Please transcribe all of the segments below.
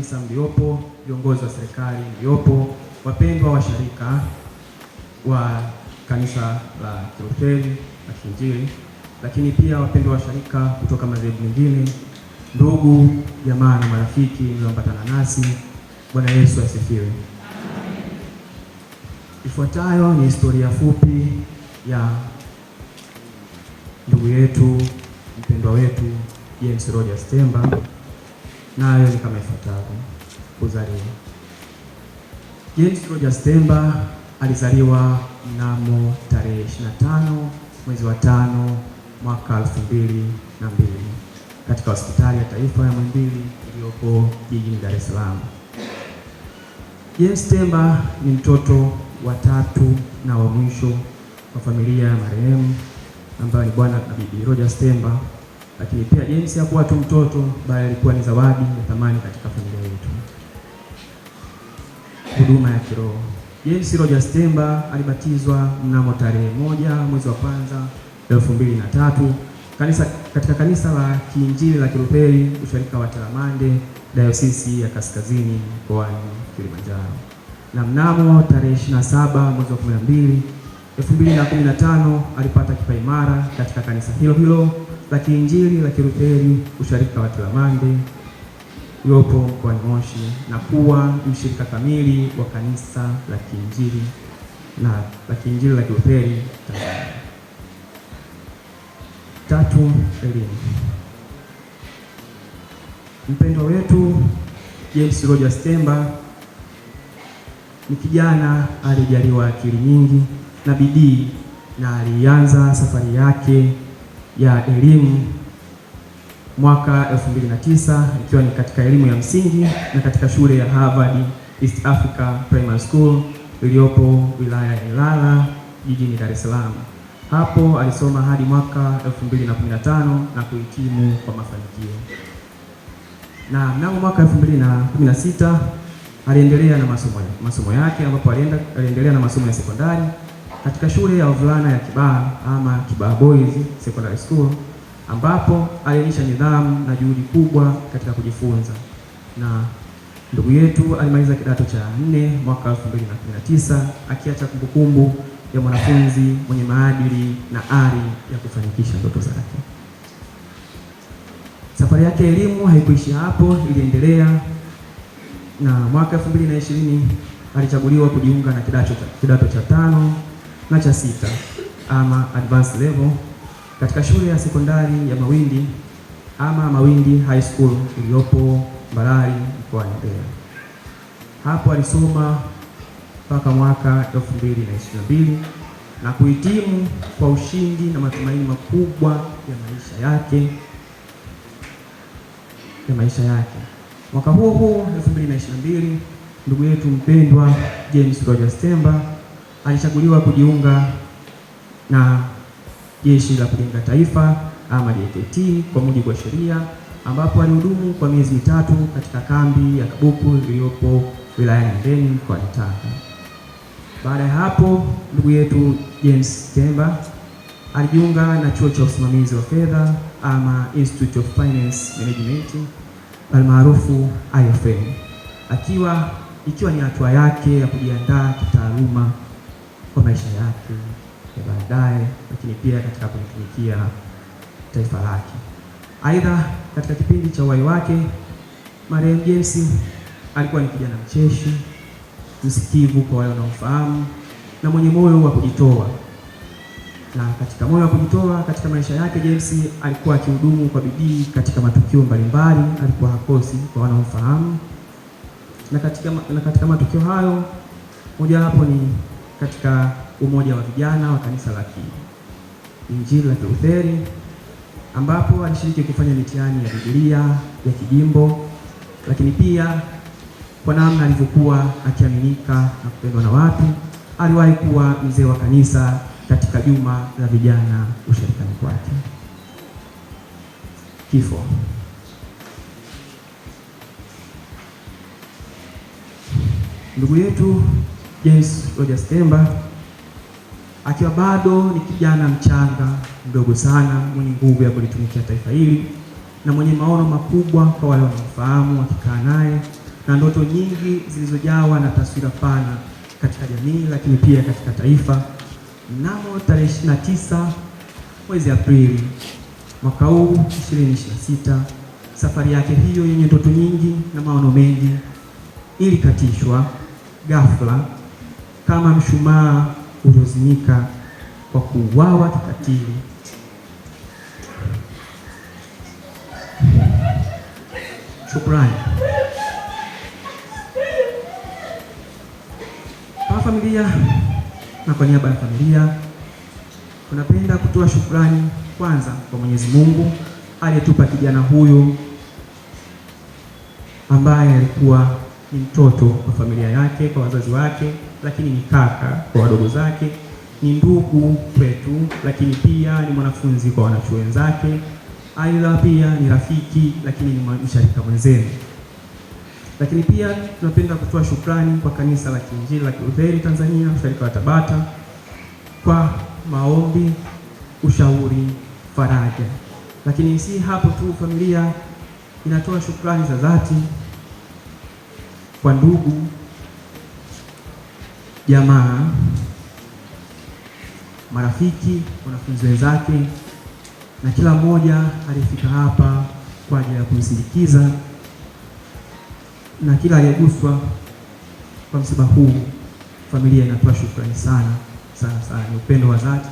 kanisa mliopo, viongozi wa serikali mliopo, wapendwa washarika wa kanisa la Kilutheri la Kiinjili, lakini pia wapendwa washarika kutoka madhehebu mengine, ndugu, jamaa na marafiki mlioambatana nasi, Bwana Yesu asifiwe. Ifuatayo ni historia fupi ya ndugu yetu mpendwa wetu James Rogers Temba, nayo ni kama ifuatavyo. Kuzaliwa. James Rogers Temba alizaliwa mnamo tarehe 25 mwezi wa 5 mwaka 2002 katika hospitali ya taifa ya Muhimbili iliyopo jijini Dar es Salaam. James Temba ni mtoto wa tatu na wa mwisho wa familia ya marehemu ambaye ni bwana na bibi Rogers Temba, lakini pia James hakuwa tu mtoto bali alikuwa ni zawadi ya thamani katika familia yetu. Huduma ya kiroho. James Rogers Temba alibatizwa mnamo tarehe 1 mwezi wa kwanza 2003 katika kanisa la Kiinjili la Kilutheri usharika wa Talamande, Dayosisi ya Kaskazini mkoani Kilimanjaro. Na mnamo tarehe 27 mwezi wa 12 2015 alipata kipaimara katika kanisa hilo hilo la Kiinjili la Kilutheri usharika wa Talamande uliopo mkoani Moshi na kuwa mshirika kamili wa kanisa la Kiinjili la Kilutheri Tanzania. 3. Elimu. Mpendwa wetu James Rogers Temba ni kijana alijaliwa akili nyingi na bidii, na alianza safari yake ya elimu mwaka 2009 ikiwa ni katika elimu ya msingi na katika shule ya Harvard East Africa Primary School iliyopo wilaya ya Ilala jijini Dar es Salaam. Hapo alisoma hadi mwaka 2015 na kuhitimu kwa mafanikio. Na mnamo mwaka 2016 aliendelea na masomo yake ambapo aliendelea na masomo ya sekondari katika shule ya wavulana ya Kibaha ama Kibaha Boys Secondary School, ambapo alionyesha nidhamu na juhudi kubwa katika kujifunza. Na ndugu yetu alimaliza kidato cha 4 mwaka 2019 akiacha kumbukumbu ya mwanafunzi mwenye maadili na ari ya kufanikisha ndoto zake. Safari yake elimu haikuishia hapo, iliendelea, na mwaka 2020 alichaguliwa kujiunga na kidato cha 5 na cha 6 ama advanced level katika shule ya sekondari ya Mawindi ama Mawindi High School iliyopo Mbarali mkoani Mbeya. Hapo alisoma mpaka mwaka 2022 na kuhitimu kwa ushindi na matumaini makubwa ya maisha yake. Mwaka huo 2022, ndugu yetu mpendwa James Rogers Temba alichaguliwa kujiunga na Jeshi la Kujenga Taifa ama JKT kwa mujibu wa sheria, ambapo alihudumu kwa miezi 3 katika kambi ya Kabuku iliyopo wilaya ya Ndeni mkoani Tanga. Baada ya hapo, ndugu yetu James Temba alijiunga na chuo cha usimamizi wa fedha ama Institute of Finance Management almaarufu IFM, ikiwa ni hatua yake ya kujiandaa kitaaluma kwa maisha yake ya baadaye, lakini pia katika kulitumikia taifa lake. Aidha, katika kipindi cha uhai wake, marehemu James alikuwa ni kijana mcheshi, msikivu kwa wale wanaofahamu, na mwenye moyo wa kujitoa. Na katika moyo wa kujitoa katika maisha yake, James alikuwa akihudumu kwa bidii katika matukio mbalimbali, alikuwa hakosi kwa wanaofahamu. Na katika matukio hayo, moja hapo ni katika umoja wa vijana wa kanisa la Kiinjili la Kilutheri, ambapo alishiriki kufanya mitihani ya Biblia ya kijimbo, lakini pia kwa namna alivyokuwa akiaminika na kupendwa na watu, aliwahi kuwa mzee wa kanisa katika juma la vijana usharikani kwake. Kifo. Ndugu yetu James Rogers Temba akiwa bado ni kijana mchanga mdogo sana, mwenye nguvu ya kulitumikia taifa hili na mwenye maono makubwa kwa wale wanaofahamu wakikaa naye, na ndoto nyingi zilizojawa na taswira pana katika jamii, lakini pia katika taifa. Mnamo tarehe 29 mwezi Aprili mwaka huu 2026, safari yake hiyo yenye ndoto nyingi na maono mengi ilikatishwa ghafla kama mshumaa uliozimika kwa kuuawa kikatili. Shukrani. Kwa familia na kwa niaba ya familia, tunapenda kutoa shukrani kwanza kwa Mwenyezi Mungu aliyetupa kijana huyu ambaye alikuwa ni mtoto kwa familia yake, kwa wazazi wake, lakini ni kaka kwa wadogo zake, ni ndugu kwetu, lakini pia ni mwanafunzi kwa wanachuo wenzake, aidha pia ni rafiki, lakini ni msharika mwenzenu. Lakini pia tunapenda kutoa shukrani kwa Kanisa la Kiinjili la Kilutheri Tanzania, usharika wa Tabata, kwa maombi, ushauri, faraja. Lakini si hapo tu, familia inatoa shukrani za dhati kwa ndugu, jamaa, marafiki, wanafunzi wenzake na kila mmoja alifika hapa kwa ajili ya kumsindikiza, na kila aliyeguswa kwa msiba huu. Familia inatoa shukrani sana sana sana. Ni upendo wa dhati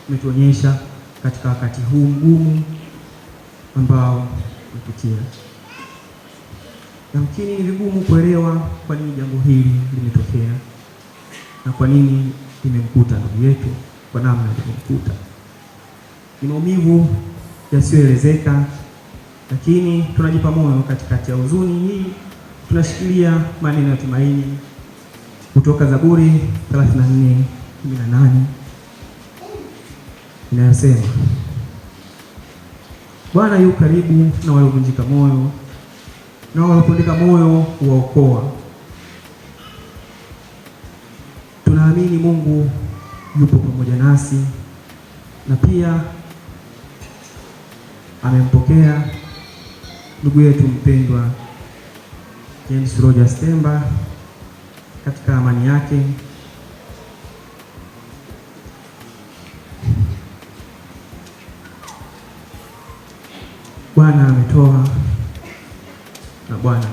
umetuonyesha katika wakati huu mgumu ambao tumepitia. Yamkini ni vigumu kuelewa kwa nini jambo hili limetokea na kwa nini limemkuta ndugu yetu kwa namna limemkuta. Ni maumivu yasiyoelezeka, lakini tunajipa moyo katikati ya huzuni hii. Tunashikilia maneno ya tumaini kutoka Zaburi 34:18 inayosema, Bwana yu karibu na waliovunjika moyo, na waliopondeka moyo huwaokoa. Tunaamini Mungu yupo pamoja nasi na pia amempokea ndugu yetu mpendwa James Rogers Temba katika amani yake. Bwana ametoa na Bwana